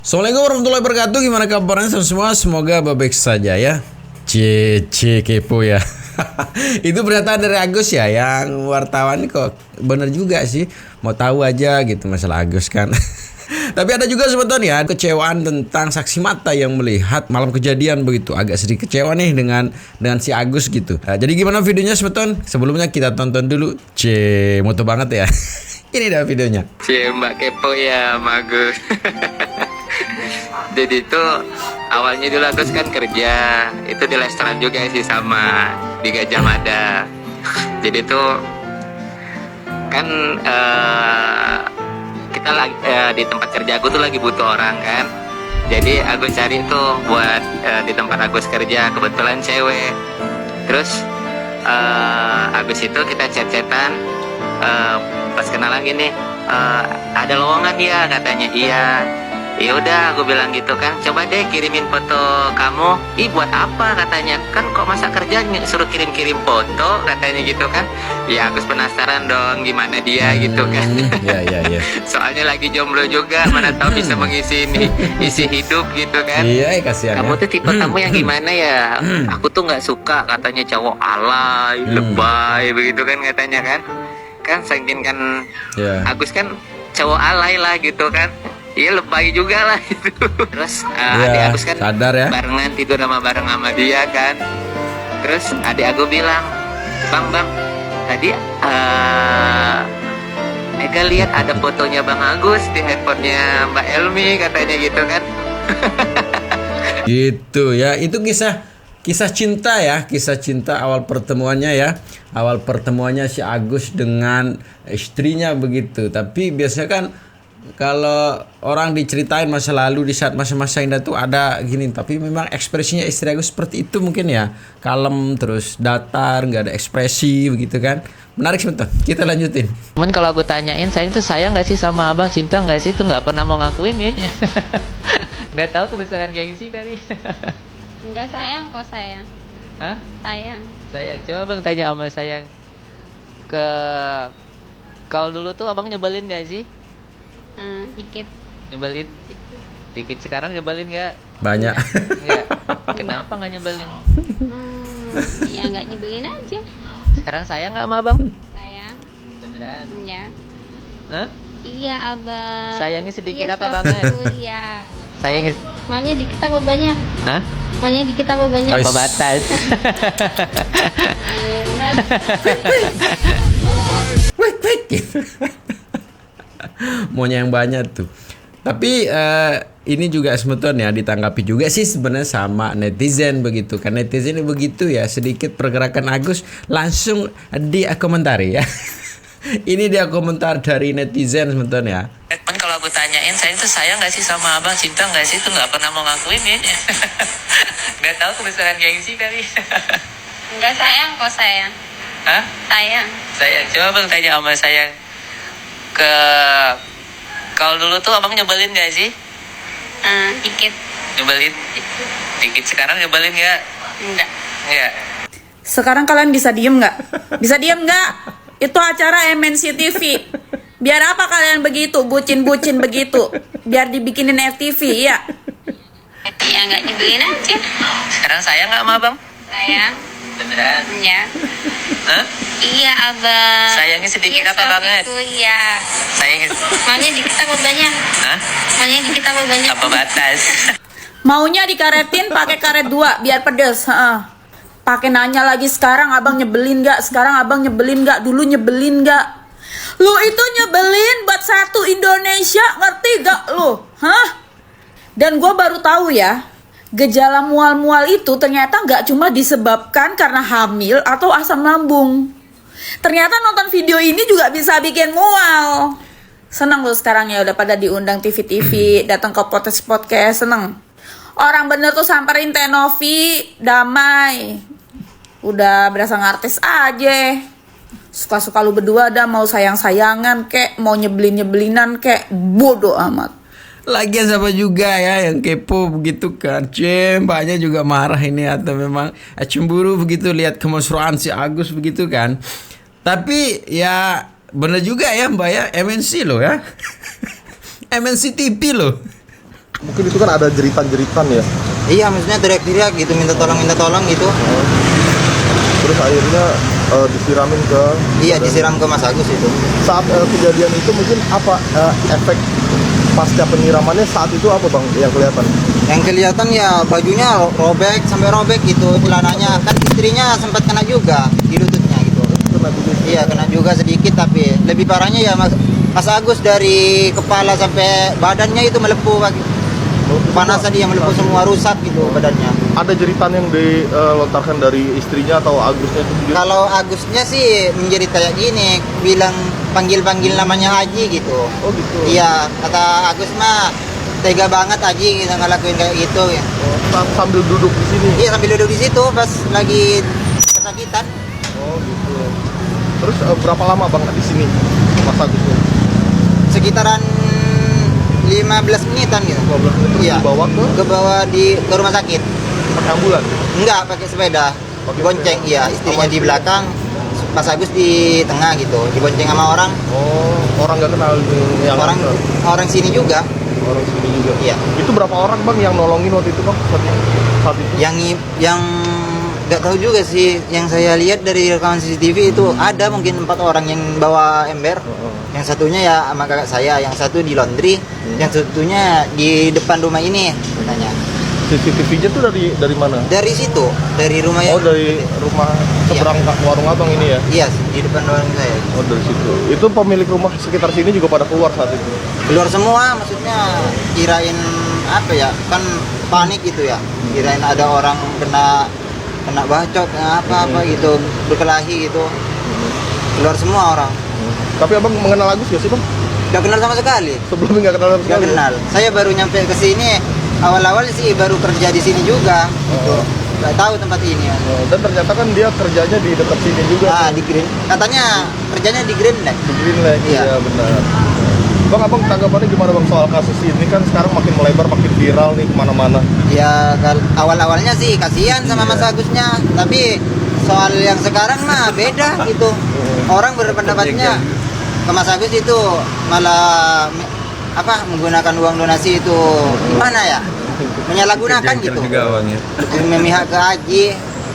Assalamualaikum warahmatullahi wabarakatuh. Gimana kabarnya semua? Semoga baik saja ya. Cece kepo ya. Itu pernyataan dari Agus ya, yang wartawan kok bener juga sih. Mau tahu aja gitu masalah Agus kan. Tapi ada juga sebetulnya kecewaan tentang saksi mata yang melihat malam kejadian begitu. Agak sedikit kecewa nih dengan si Agus gitu. Nah, jadi gimana videonya sebetulnya? Sebelumnya kita tonton dulu. Moto banget ya. Ini dah videonya. Mbak kepo ya sama Agus. Jadi itu awalnya dulu Agus kan kerja itu di restoran juga sih, sama di Gajah Mada. Jadi itu kan kita lagi di tempat kerja aku tuh lagi butuh orang kan. Jadi Agus cari tuh buat di tempat Agus kerja, kebetulan cewek. Terus Agus itu kita chat-chatan, pas kenalan gini, ada lowongan ya katanya. Iya. Ya udah, aku bilang gitu kan, coba deh kirimin foto kamu. Ih, buat apa katanya? Kan kok masa kerja suruh kirim-kirim foto katanya gitu kan. Ya Agus penasaran dong gimana dia gitu kan. Ya. Soalnya lagi jomblo juga, mana tahu bisa mengisi isi hidup gitu kan. Iya, kasihan. Kamu tuh tipe kamu yang gimana ya? Aku tuh nggak suka katanya cowok alay, lebay begitu kan katanya kan. Kan saking kan Agus kan cowok alay lah gitu kan. Iya, lebay juga lah itu. Terus adik Agus kan sadar ya, barengan tidur bareng sama dia kan. Terus adik aku bilang, Bang, tadi Ega lihat ada fotonya Bang Agus di handphonenya Mbak Elmi katanya gitu kan. Gitu ya. Itu kisah cinta ya, kisah cinta awal pertemuannya ya. Awal pertemuannya si Agus dengan istrinya begitu. Tapi biasanya kan kalau orang diceritain masa lalu di saat masa-masa indah tuh ada gini, tapi memang ekspresinya istri Agus seperti itu mungkin ya, kalem terus datar, nggak ada ekspresi begitu kan. Menarik sebentar, kita lanjutin. Cuman kalau aku tanyain, sayang tuh sayang nggak sih sama abang, cinta nggak sih, tuh nggak pernah mau ngakuin ya. Nggak tahu kebesaran gengsi kali. Enggak, sayang kok, sayang. Hah? Sayang. Sayang, coba bang tanya sama sayang. Kalau dulu tuh abang nyebelin nggak sih? Dikit. Nyebelin? Dikit. Sekarang nyebelin nggak? Banyak. Nggak. Kenapa nggak nyebelin? Ya nggak nyebelin aja. Sekarang sayang nggak sama abang? Sayang. Beneran? Ya. Hah? Iya, abang. Sayangnya sedikit Iya, apa banget? Iya. Sayangnya? Maunya dikit apa banyak? Hah? Maunya dikit apa banyak? Apa batas? Wait. Maunya yang banyak tuh. Tapi ini juga sebetulnya ditanggapi juga sih sebenarnya sama netizen begitu. Kan netizen begitu ya, sedikit pergerakan Agus langsung komentari ya. Ini dia komentar dari netizen sebetulnya. Kan kalau aku tanyain, sayang tuh sayang nggak sih sama abang, cinta nggak sih, tuh nggak pernah mau ngakuin ya. Nggak tahu kebesaran gengsi kali. Enggak, sayang kok, sayang. Hah? Sayang. Sayang, coba bang tanya sama sayang. Kalau dulu tuh abang nyebelin nggak sih? Dikit. Nyebelin? Dikit. Sekarang nyebelin nggak? Enggak. Nggak. Sekarang kalian bisa diem nggak? Bisa diem nggak? Itu acara MNC TV. Biar apa kalian begitu, bucin-bucin begitu? Biar dibikinin FTV ya? Ya nggak nyebelin aja. Sekarang sayang nggak sama abang? Sayang. Beneran? Ya. Hah? Iya, abang. Sayangnya sedikit Iya, apa banget? Itu iya. Sayangnya? Maunya dikit apa banyak? Hah? Maunya dikit apa banyak? Apa batas? Maunya dikaretin pakai karet 2 biar pedes. Pakai nanya lagi sekarang abang nyebelin nggak? Sekarang abang nyebelin nggak? Dulu nyebelin nggak? Lu itu nyebelin buat satu Indonesia, ngerti gak lu? Hah? Dan gue baru tahu ya, gejala mual-mual itu ternyata nggak cuma disebabkan karena hamil atau asam lambung. Ternyata nonton video ini juga bisa bikin mual. Seneng lu sekarang ya udah pada diundang TV-TV, datang ke podcast, seneng. Orang bener tuh samperin Tenovi, damai. Udah berasa ngartis aja. Suka-suka lu berdua dah, mau sayang-sayangan kek, mau nyebelin-nyebelinan kek, bodoh amat. Lagian siapa juga ya yang kepo begitu kan. Mbaknya juga marah ini atau memang cemburu begitu lihat kemesraan si Agus begitu kan. Tapi ya bener juga ya Mbak ya, MNC loh ya. MNC TV loh. Mungkin itu kan ada jeritan-jeritan ya. Iya, maksudnya teriak-teriak gitu, minta tolong gitu. Terus akhirnya disiramin ke. Iya, disiram ke Mas Agus itu. Saat kejadian itu mungkin apa efek pasca penyiramannya saat itu apa bang yang kelihatan? Yang kelihatan ya bajunya robek sampai robek gitu, celananya. Kan istrinya sempat kena juga di lututnya gitu. Kena juga. Iya, kena juga sedikit, tapi lebih parahnya ya Mas Agus dari kepala sampai badannya itu melepuh. Panasan dia melepuh semua, rusak gitu badannya. Ada jeritan yang dilontarkan dari istrinya atau Agusnya itu sendiri? Kalau Agusnya sih menjadi kayak gini, bilang panggil-panggil namanya Haji gitu. Oh gitu. Iya, kata Agus mah tega banget Haji kita ngelakuin kayak gitu ya. Sambil duduk di sini. Iya, sambil duduk di situ pas lagi kesakitan. Oh gitu. Terus berapa lama bang di sini Mas Agusnya? Sekitaran 15 menitan gitu. 12 menit terus Iya. dibawa ke rumah sakit. pakai ambulan? Enggak, pakai sepeda. Pakai Dibonceng, sepeda. iya, istrinya Sama di istri? belakang, Mas Agus di tengah gitu. Dibonceng sama orang, Oh, orang nggak kenal yang orang antar. orang sini juga. Orang sini juga. Iya. Itu berapa orang bang yang nolongin waktu itu bang saat itu? Yang nggak tahu juga sih, yang saya lihat dari rekaman CCTV itu ada mungkin 4 orang yang bawa ember. Yang satunya ya sama kakak saya, yang satu di laundry, yang satunya di depan rumah ini katanya. CCTV-nya tuh dari mana? Dari situ, dari rumah Oh, dari rumah seberang warung abang ini ya? Iya, di depan rumah saya. Oh, dari situ. Itu pemilik rumah sekitar sini juga pada keluar saat itu? Keluar semua, maksudnya kirain apa ya, kan panik gitu ya, kirain ada orang kena bacok apa gitu, berkelahi gitu. Keluar semua orang. Tapi abang mengenal Agus gak sih bang? Gak kenal sama sekali. Sebelumnya nggak kenal sama Gak sekali? kenal. Saya baru nyampe ke sini, awal-awal sih baru kerja di sini juga gitu. Gak tahu tempat ini ya. Oh, dan ternyata kan dia kerjanya di dekat sini juga. Ah, di Green. Katanya kerjanya di Green Lake. Di Green Lake, Iya. iya benar. Bang, abang tanggapannya gimana bang soal kasus ini? Kan sekarang makin melebar, makin viral nih kemana-mana. Ya awal-awalnya sih kasihan sama Mas Agusnya, tapi soal yang sekarang mah beda gitu. Orang berpendapatnya ke Mas Agus itu malah menggunakan uang donasi itu gimana ya? Menyalahgunakan gitu. Memihak ke Haji.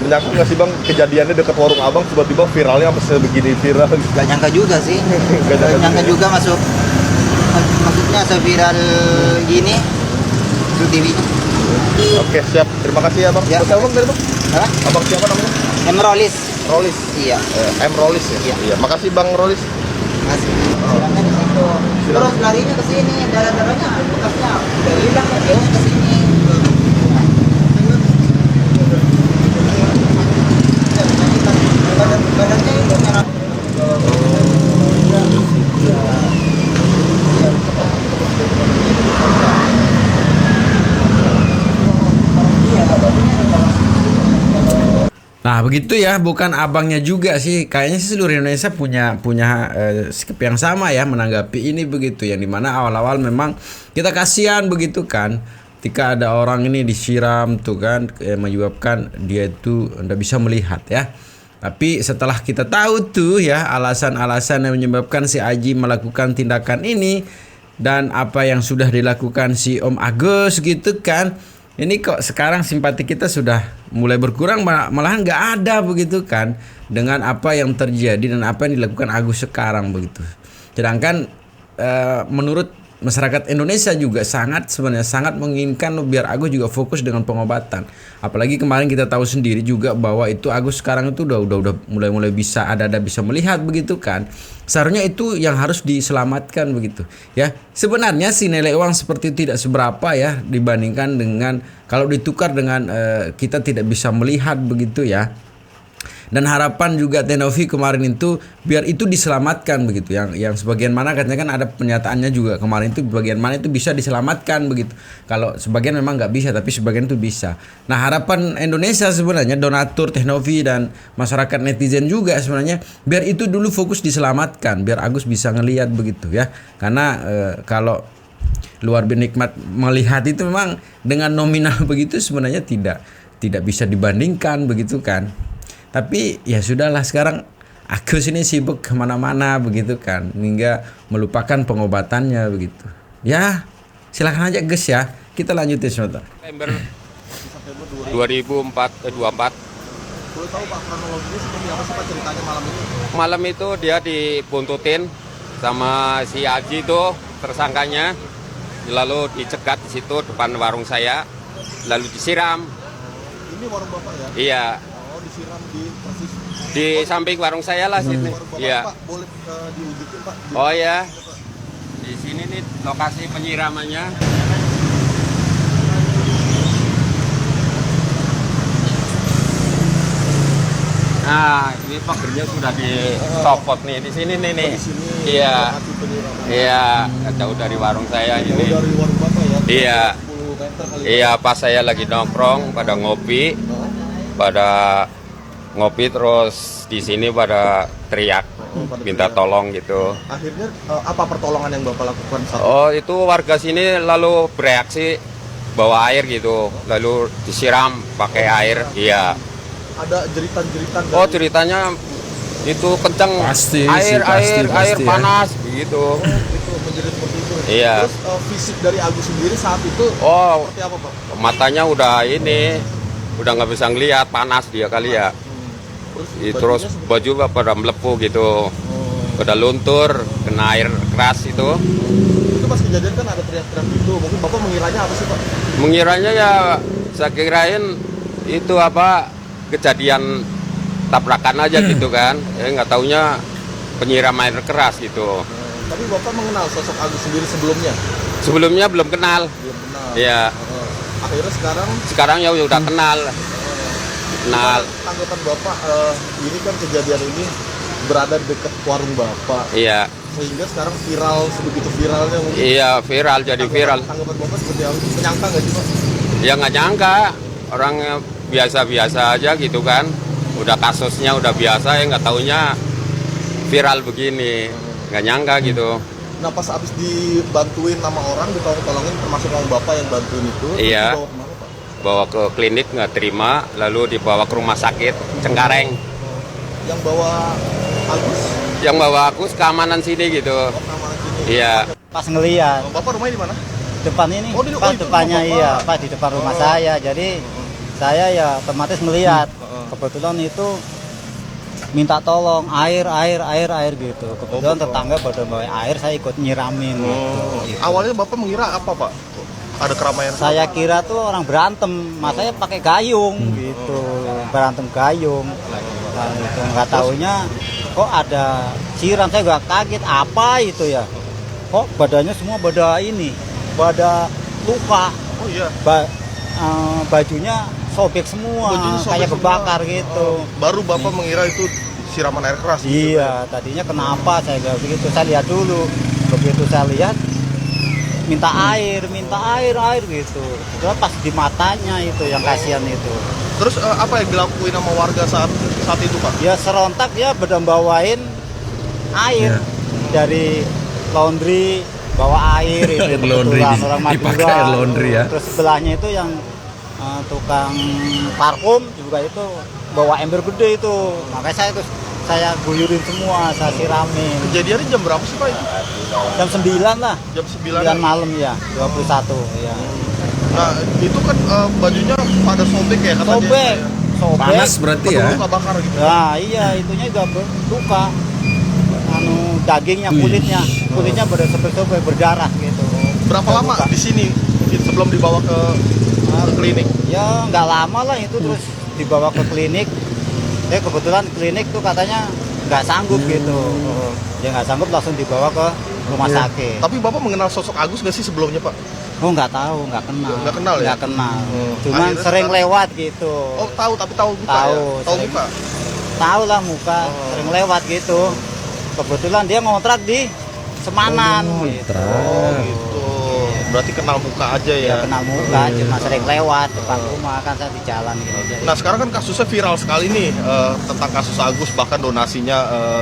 Menyangka nggak sih bang kejadiannya dekat warung abang tiba-tiba viralnya apa sebegini viral? Gak nyangka juga sih. Gak Nyangka juga maksudnya seviral gini di TV. Oke, siap. Terima kasih ya bang. Ya. Betul bang dari bang? Apa? Abang siapa namanya? Emrolis. Rolis. Iya. M Rolis ya? Iya. Iya. Makasih bang Rolis. Masih. Silakan di situ. Terus larinya ke sini, darah-darahnya bekasnya udah hilang, dia ke sini. Badannya itu merah. Nah begitu ya, bukan abangnya juga sih. Kayaknya sih seluruh Indonesia punya sikap yang sama ya menanggapi ini begitu. Yang dimana awal-awal memang kita kasihan begitu kan. Ketika ada orang ini disiram tuh kan, menyebabkan dia itu tidak bisa melihat ya. Tapi setelah kita tahu tuh ya alasan-alasan yang menyebabkan si Aji melakukan tindakan ini dan apa yang sudah dilakukan si Om Agus gitu kan. Ini kok sekarang simpati kita sudah mulai berkurang, malahan nggak ada begitu kan dengan apa yang terjadi dan apa yang dilakukan Agus sekarang begitu. Sedangkan menurut masyarakat Indonesia juga sebenarnya sangat menginginkan biar Agus juga fokus dengan pengobatan. Apalagi kemarin kita tahu sendiri juga bahwa itu Agus sekarang itu udah mulai bisa ada bisa melihat begitu kan. Seharusnya itu yang harus diselamatkan begitu ya. Sebenarnya si nilai uang seperti itu tidak seberapa ya dibandingkan dengan kalau ditukar dengan kita tidak bisa melihat begitu ya. Dan harapan juga Tenovi kemarin itu biar itu diselamatkan begitu. Yang sebagian mana katanya kan ada pernyataannya juga kemarin itu bagian mana itu bisa diselamatkan begitu. Kalau sebagian memang nggak bisa tapi sebagian itu bisa. Nah harapan Indonesia sebenarnya donatur Tenovi dan masyarakat netizen juga sebenarnya biar itu dulu fokus diselamatkan biar Agus bisa ngelihat begitu ya. Karena kalau luar binikmat melihat itu memang dengan nominal begitu sebenarnya tidak bisa dibandingkan begitu kan. Tapi ya sudahlah sekarang Agus ini sibuk kemana-mana begitu kan hingga melupakan pengobatannya begitu. Ya silakan aja Gus ya. Kita lanjutin sebentar. September 2024. Boleh tahu Pak kronologinya seperti apa sih Pak ceritanya malam itu? Malam itu dia dibuntutin sama si Aji itu tersangkanya, lalu dicegat di situ depan warung saya, lalu disiram. Ini warung Bapak ya? Iya, Oh, disiram di persis di samping warung saya lah situ. warung Bapak. Iya. Pak, boleh diunjukin Pak? Oh ya, di sini nih lokasi penyiramannya. Nah, ini pagernya sudah dicopot nih di sini nih. Di sini Iya, lokasi penyiraman. iya, jauh dari warung saya Jauh ini. dari warung Bapak ya? Iya. 10 meter kali. Iya, pas saya lagi nongkrong pada ngopi, terus di sini pada teriak, pada minta teriak. tolong gitu. Akhirnya apa pertolongan yang Bapak lakukan saat Oh, itu warga sini lalu bereaksi bawa air gitu, lalu disiram pakai air. Iya. ada jeritan-jeritan Oh, dari- ceritanya itu kenceng, Pasti air sih, pasti, air ya. panas begitu. itu menjerit seperti itu. Iya. Terus fisik dari Agus sendiri saat itu Oh, seperti apa Pak? matanya udah nggak bisa ngeliat, panas dia kali ya. Terus bajunya baju pada melepuh gitu, Oh. pada luntur, kena air keras itu. Itu pas kejadian kan ada teriak-teriak gitu. Mungkin Bapak mengiranya apa sih Pak? Mengiranya ya saya kirain itu apa kejadian tabrakan aja gitu kan. Nggak taunya penyiram air keras gitu. Tapi Bapak mengenal sosok Agus sendiri sebelumnya? Sebelumnya belum kenal. Belum kenal. Ya, Akhirnya sekarang ya udah kenal. Kenal. Tanggapan Bapak, ini kan kejadian ini berada di dekat warung Bapak. Iya, Sehingga sekarang viral, sebegitu viralnya mungkin. iya viral jadi viral. Tanggapan Bapak seperti apa? Menyangka nggak sih Pak? Ya nggak nyangka orang biasa-biasa aja gitu kan. Udah kasusnya udah biasa ya nggak taunya viral begini. Nggak nyangka gitu. Nah pas abis dibantuin sama orang, ditolong-tolongin termasuk sama Bapak yang bantuin itu, Iya. dibawa kemana Pak? Bawa ke klinik nggak terima, lalu dibawa ke rumah sakit Cengkareng. Yang bawa Agus, Yang bawa aku keamanan sini gitu. nama sini. Iya. Pas ngeliat Bapak rumahnya di mana? depan ini, Oh, di- pas oh, itu depannya rumah Bapak. iya, pas di depan rumah saya. Jadi saya ya otomatis ngeliat. Kebetulan itu minta tolong air gitu. Kebetulan tetangga pada bawa air, saya ikut nyiramin. Gitu. Awalnya Bapak mengira apa Pak? Ada keramaian? Saya kira tuh orang berantem, masanya pakai gayung gitu, berantem gayung. Nah, itu nggak taunya kok ada siram, saya nggak kaget apa itu ya. Kok badannya semua pada luka, Oh iya. bajunya sobek semua, Bajunya sobek kayak semua. kebakar gitu. Baru Bapak mengira itu siraman air keras. gitu, Iya, tadinya kenapa saya nggak begitu. Saya lihat dulu, begitu saya lihat minta air gitu. Terus pas di matanya itu yang kasihan itu. Terus apa yang dilakuin sama warga saat itu Pak? Ya serontak ya pada bawain air dari laundry, bawa air itu Air laundry kebetulan orang dipakai Madura. air laundry ya. Terus sebelahnya itu yang tukang parfum juga itu bawa ember gede itu. Makanya saya guyurin semua, saya siramin. Kejadiannya jam berapa sih Pak itu? Jam 9 lah. Jam 9. 9 malam ya, 21 ya. Nah itu kan bajunya pada sobek ya katanya. Sobek. Panas berarti ya. Luka bakar gitu. Nah, iya itunya juga luka. Dagingnya, kulitnya sobek berdarah gitu. Berapa lama di sini sebelum dibawa ke klinik? Ya nggak lama lah itu terus dibawa ke klinik. Kebetulan klinik tuh katanya nggak sanggup gitu. Ya nggak sanggup langsung dibawa ke rumah sakit. Tapi Bapak mengenal sosok Agus nggak sih sebelumnya Pak? Oh nggak tahu, nggak kenal. Nggak kenal ya? Nggak kenal. Hmm. Cuman Akhirnya sering sekarang- lewat gitu. Oh tahu, tapi tahu muka Tahu, ya? Tahu sering. muka? Tahu lah muka, sering lewat gitu. Kebetulan dia ngontrak di Semanan gitu. Oh gitu. Berarti kenal muka aja Ya ya? kenal muka, cuma sering lewat depan rumah kan saya di jalan gitu. Jadi, Nah sekarang kan kasusnya viral sekali nih tentang kasus Agus, bahkan donasinya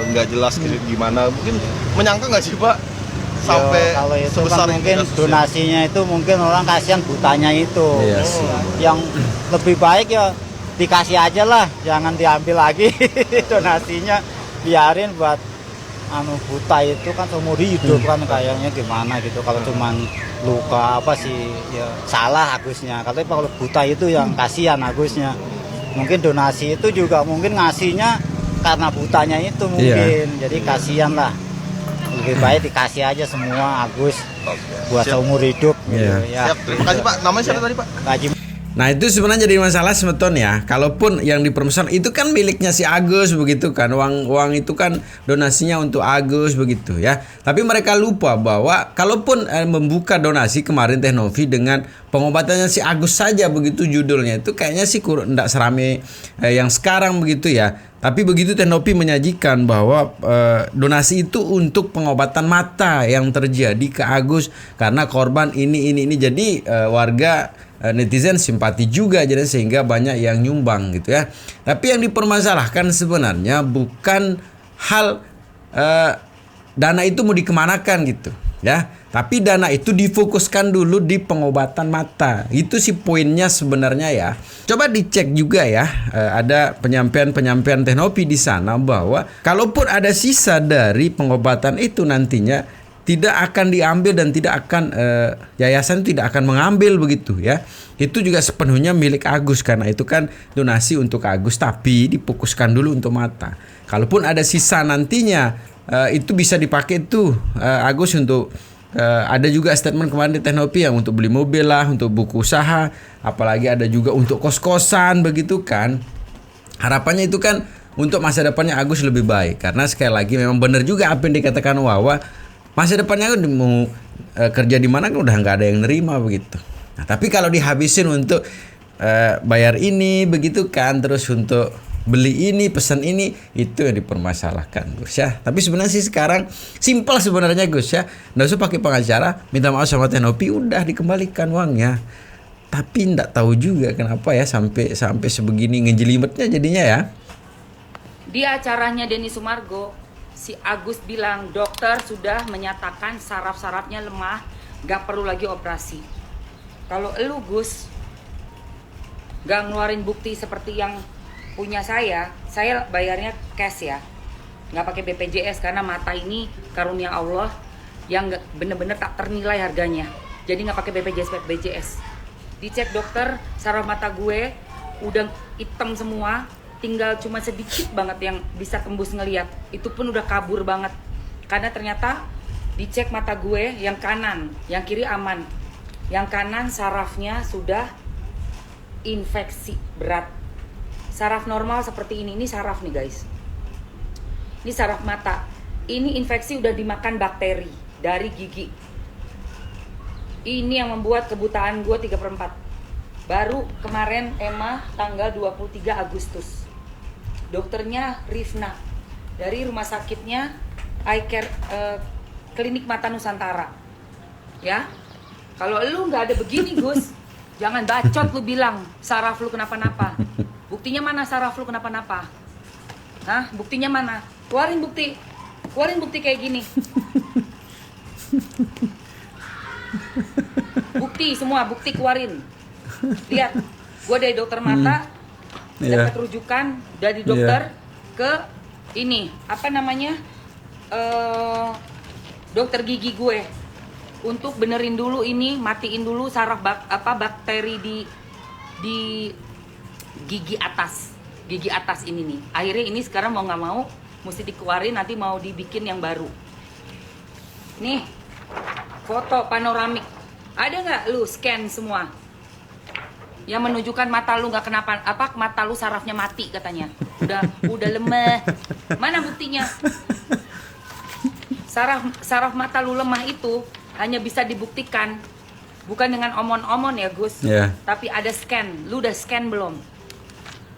nggak jelas gimana. Mungkin menyangka nggak sih Pak sampai yo, kalau itu sebesar kan ini mungkin kasusnya? donasinya itu mungkin orang kasihan butanya itu. Iya sih. Yang lebih baik ya dikasih aja lah, jangan diambil lagi donasinya, biarin buat buta itu kan seumur hidup kan kayaknya gimana gitu. Kalau cuman luka apa sih ya salah Agusnya. Katanya kalau buta itu yang kasihan Agusnya. Mungkin donasi itu juga mungkin ngasihnya karena butanya itu mungkin. Jadi kasihan lah. Lebih baik dikasih aja semua Agus buat seumur hidup gitu ya. Siap, terima kasih Pak. Namanya siapa tadi Pak? Gaji. Nah itu sebenarnya jadi masalah semeton ya. Kalaupun yang dipermasalahkan itu kan miliknya si Agus begitu kan. Uang itu kan donasinya untuk Agus begitu ya. Tapi mereka lupa bahwa kalaupun membuka donasi kemarin Teh Novi dengan pengobatannya si Agus saja begitu judulnya, itu kayaknya sih enggak serame yang sekarang begitu ya. Tapi begitu Teh Novi menyajikan bahwa donasi itu untuk pengobatan mata yang terjadi ke Agus karena korban ini. Jadi warga netizen simpati juga jadi sehingga banyak yang nyumbang gitu ya. Tapi yang dipermasalahkan sebenarnya bukan hal dana itu mau dikemanakan gitu ya. Tapi dana itu difokuskan dulu di pengobatan mata. Itu sih poinnya sebenarnya ya. Coba dicek juga ya. Ada penyampaian Teh Novi di sana bahwa kalaupun ada sisa dari pengobatan itu nantinya tidak akan diambil dan tidak akan yayasan tidak akan mengambil begitu ya. Itu juga sepenuhnya milik Agus karena itu kan donasi untuk Agus tapi difokuskan dulu untuk mata. Kalaupun ada sisa nantinya itu bisa dipakai tuh Agus untuk ada juga statement kemarin di Teh Novi yang untuk beli mobil lah, untuk buku usaha, apalagi ada juga untuk kos-kosan begitu kan. Harapannya itu kan untuk masa depannya Agus lebih baik karena sekali lagi memang benar juga apa yang dikatakan Wawa. Masa depannya kan mau kerja di mana kan udah nggak ada yang nerima begitu. Nah, tapi kalau dihabisin untuk bayar ini begitu kan, terus untuk beli ini, pesan ini, itu yang dipermasalahkan Gus ya. Tapi sebenarnya sih sekarang simpel sebenarnya Gus ya. Nggak usah pakai pengacara, minta maaf sama Teh Novi, udah dikembalikan uangnya. Tapi nggak tahu juga kenapa ya sampai sebegini ngejelimetnya jadinya ya. Di acaranya Denny Sumargo, si Agus bilang dokter sudah menyatakan saraf-sarafnya lemah, gak perlu lagi operasi. Kalau elu Gus gak ngeluarin bukti seperti yang punya saya bayarnya cash ya, gak pakai BPJS karena mata ini karunia Allah yang bener-bener tak ternilai harganya. Jadi gak pakai BPJS. Dicek dokter, saraf mata gue udah hitam semua, tinggal cuma sedikit banget yang bisa tembus ngeliat. Itu pun udah kabur banget. Karena ternyata dicek mata gue yang kanan, yang kiri aman. Yang kanan sarafnya sudah infeksi berat. Saraf normal seperti ini saraf nih guys. Ini saraf mata. Ini infeksi udah dimakan bakteri dari gigi. Ini yang membuat kebutaan gue 3/4. Baru kemarin EMA tanggal 23 Agustus. Dokternya Rifna dari rumah sakitnya Eye Care Klinik Mata Nusantara. Ya, kalau lu nggak ada begini Gus, jangan bacot lu bilang saraf lu kenapa-napa. Buktinya mana saraf lu kenapa-napa? Hah, buktinya mana? Keluarin bukti kayak gini. Bukti keluarin. Lihat, gue dari dokter mata. Dapat rujukan dari dokter ke ini apa namanya dokter gigi gue untuk benerin dulu ini, matiin dulu saraf bakteri di gigi atas ini nih. Akhirnya ini sekarang mau nggak mau mesti dikeluarin, nanti mau dibikin yang baru. Nih foto panoramik, ada nggak lu scan semua? Yang menunjukkan mata lu nggak kenapa mata lu sarafnya mati katanya, udah lemah. Mana buktinya? Saraf mata lu lemah itu hanya bisa dibuktikan bukan dengan omon-omon ya Gus, tapi ada scan. Lu udah scan belum?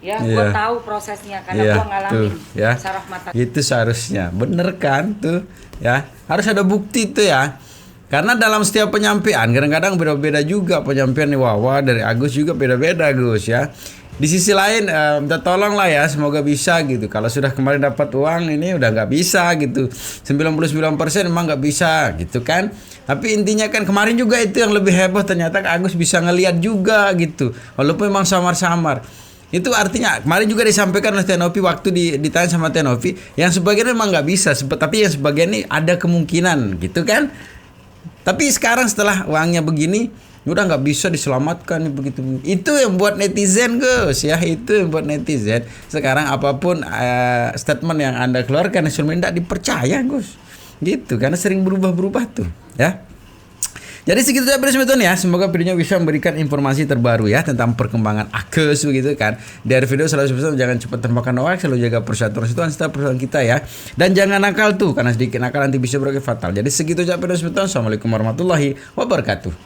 Ya, gua tahu prosesnya karena gua ngalamin saraf mata. Itu seharusnya bener kan tuh ya, harus ada bukti tuh ya. Karena dalam setiap penyampaian kadang-kadang beda-beda juga penyampaian nih Wawa dari Agus juga beda-beda Gus ya. Di sisi lain minta tolong lah ya, semoga bisa gitu. Kalau sudah kemarin dapat uang ini udah nggak bisa gitu. 99% emang nggak bisa gitu kan. Tapi intinya kan kemarin juga itu yang lebih heboh, ternyata Agus bisa ngelihat juga gitu. Walaupun memang samar-samar. Itu artinya kemarin juga disampaikan oleh Tenopi waktu ditanya sama Tenopi, yang sebagian memang nggak bisa, tapi yang sebagian ini ada kemungkinan gitu kan. Tapi sekarang setelah uangnya begini, udah nggak bisa diselamatkan begitu. Itu yang buat netizen Gus ya, itu yang buat netizen. Sekarang apapun statement yang Anda keluarkan tidak dipercaya Gus. Gitu karena sering berubah-berubah tuh ya. Jadi segitu saja Brismeton ya. Semoga videonya bisa memberikan informasi terbaru ya tentang perkembangan Agus begitu kan. Dari video selalu sebesar jangan cepat termakan hoax, selalu jaga persatuan setiap persatuan kita ya. Dan jangan nakal tuh karena sedikit nakal nanti bisa berakhir fatal. Jadi segitu saja Brismeton. Assalamualaikum warahmatullahi wabarakatuh.